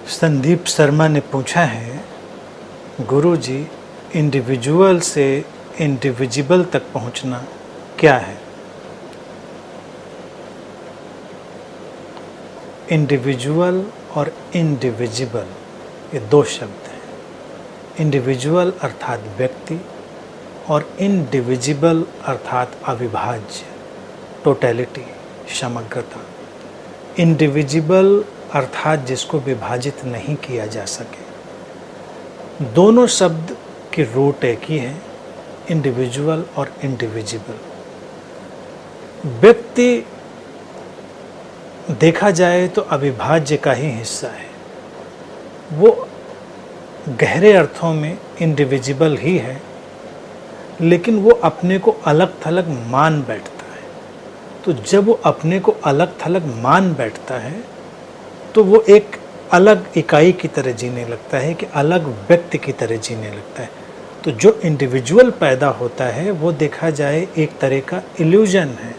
संदीप शर्मा ने पूछा है, गुरुजी, इंडिविजुअल से इंडिविजिबल तक पहुंचना क्या है? इंडिविजुअल और इंडिविजिबल ये दो शब्द हैं। इंडिविजुअल अर्थात व्यक्ति और इंडिविजिबल अर्थात अविभाज्य, टोटलिटी, समग्रता। इंडिविजिबल अर्थात जिसको विभाजित नहीं किया जा सके। दोनों शब्द की रूट एक ही है, इंडिविजुअल और इंडिविजिबल। व्यक्ति देखा जाए तो अविभाज्य का ही हिस्सा है, वो गहरे अर्थों में इंडिविजिबल ही है, लेकिन वो अपने को अलग थलग मान बैठता है। तो जब वो अपने को अलग थलग मान बैठता है तो वो एक अलग इकाई की तरह जीने लगता है, कि अलग व्यक्ति की तरह जीने लगता है। तो जो इंडिविजुअल पैदा होता है वो देखा जाए एक तरह का इल्यूजन है,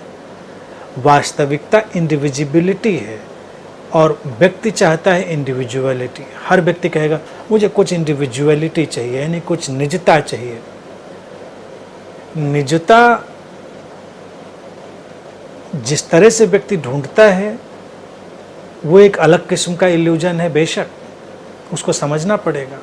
वास्तविकता इंडिविजिबिलिटी है, और व्यक्ति चाहता है इंडिविजुअलिटी। हर व्यक्ति कहेगा मुझे कुछ इंडिविजुअलिटी चाहिए, यानी कुछ निजता चाहिए। निजता जिस तरह से व्यक्ति ढूंढता है वो एक अलग किस्म का इल्यूजन है, बेशक उसको समझना पड़ेगा।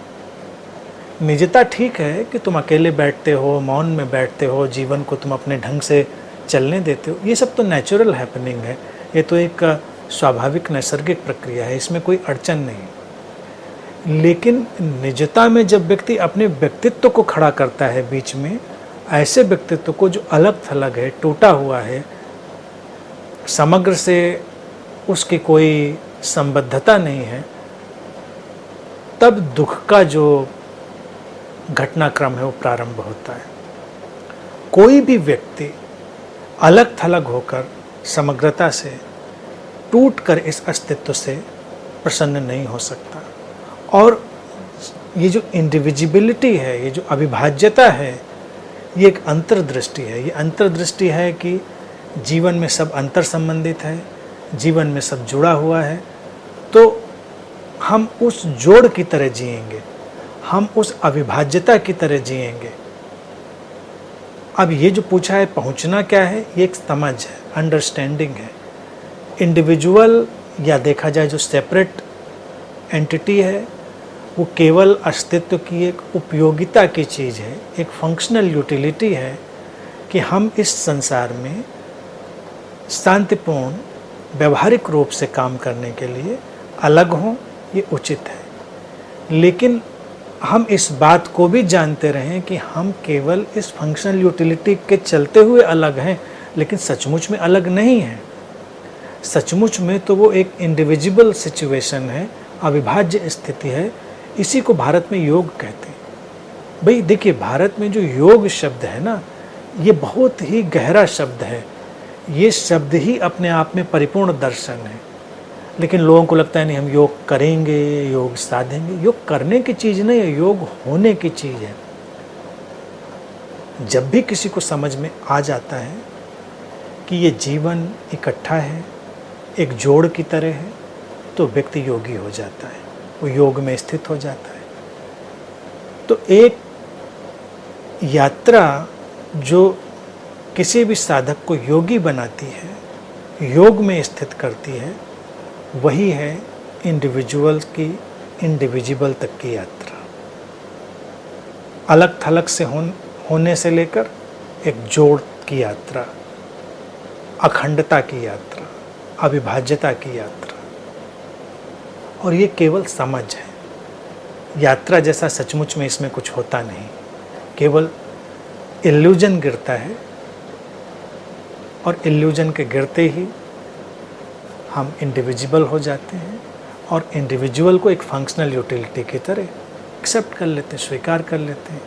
निजता ठीक है कि तुम अकेले बैठते हो, मौन में बैठते हो, जीवन को तुम अपने ढंग से चलने देते हो, ये सब तो नेचुरल हैपनिंग है, ये तो एक स्वाभाविक नैसर्गिक प्रक्रिया है, इसमें कोई अड़चन नहीं। लेकिन निजता में जब व्यक्ति अपने व्यक्तित्व को खड़ा करता है बीच में, ऐसे व्यक्तित्व को जो अलग थलग है, टूटा हुआ है, समग्र से उसकी कोई संबद्धता नहीं है, तब दुख का जो घटनाक्रम है वो प्रारंभ होता है। कोई भी व्यक्ति अलग थलग होकर समग्रता से टूटकर इस अस्तित्व से प्रसन्न नहीं हो सकता। और ये जो इंडिविजिबिलिटी है, ये जो अविभाज्यता है, ये एक अंतर्दृष्टि है। ये अंतर्दृष्टि है कि जीवन में सब अंतर संबंधित है, जीवन में सब जुड़ा हुआ है, तो हम उस जोड़ की तरह जिएंगे, हम उस अविभाज्यता की तरह जिएंगे। अब ये जो पूछा है पहुंचना क्या है, ये एक समझ है, अंडरस्टैंडिंग है। इंडिविजुअल या देखा जाए जो सेपरेट एंटिटी है, वो केवल अस्तित्व की एक उपयोगिता की चीज़ है, एक फंक्शनल यूटिलिटी है, कि हम इस संसार में शांतिपूर्ण व्यवहारिक रूप से काम करने के लिए अलग हों, ये उचित है। लेकिन हम इस बात को भी जानते रहें कि हम केवल इस फंक्शनल यूटिलिटी के चलते हुए अलग हैं, लेकिन सचमुच में अलग नहीं हैं। सचमुच में तो वो एक इंडिविजिबल सिचुएशन है, अविभाज्य स्थिति है। इसी को भारत में योग कहते हैं। भाई देखिए, भारत में जो योग शब्द है ना, ये बहुत ही गहरा शब्द है। ये शब्द ही अपने आप में परिपूर्ण दर्शन है। लेकिन लोगों को लगता है नहीं, हम योग करेंगे, योग साधेंगे। योग करने की चीज़ नहीं है, योग होने की चीज़ है। जब भी किसी को समझ में आ जाता है कि ये जीवन इकट्ठा है, एक जोड़ की तरह है, तो व्यक्ति योगी हो जाता है, वो योग में स्थित हो जाता है। तो एक यात्रा जो किसी भी साधक को योगी बनाती है, योग में स्थित करती है, वही है इंडिविजुअल की इंडिविजिबल तक की यात्रा। अलग थलग से होने से लेकर एक जोड़ की यात्रा, अखंडता की यात्रा, अविभाज्यता की यात्रा। और ये केवल समझ है। यात्रा जैसा सचमुच में इसमें कुछ होता नहीं, केवल इल्यूजन गिरता है, और इल्यूजन के गिरते ही हम इंडिविजिबल हो जाते हैं, और इंडिविजुअल को एक फंक्शनल यूटिलिटी की तरह एक्सेप्ट कर लेते हैं, स्वीकार कर लेते हैं।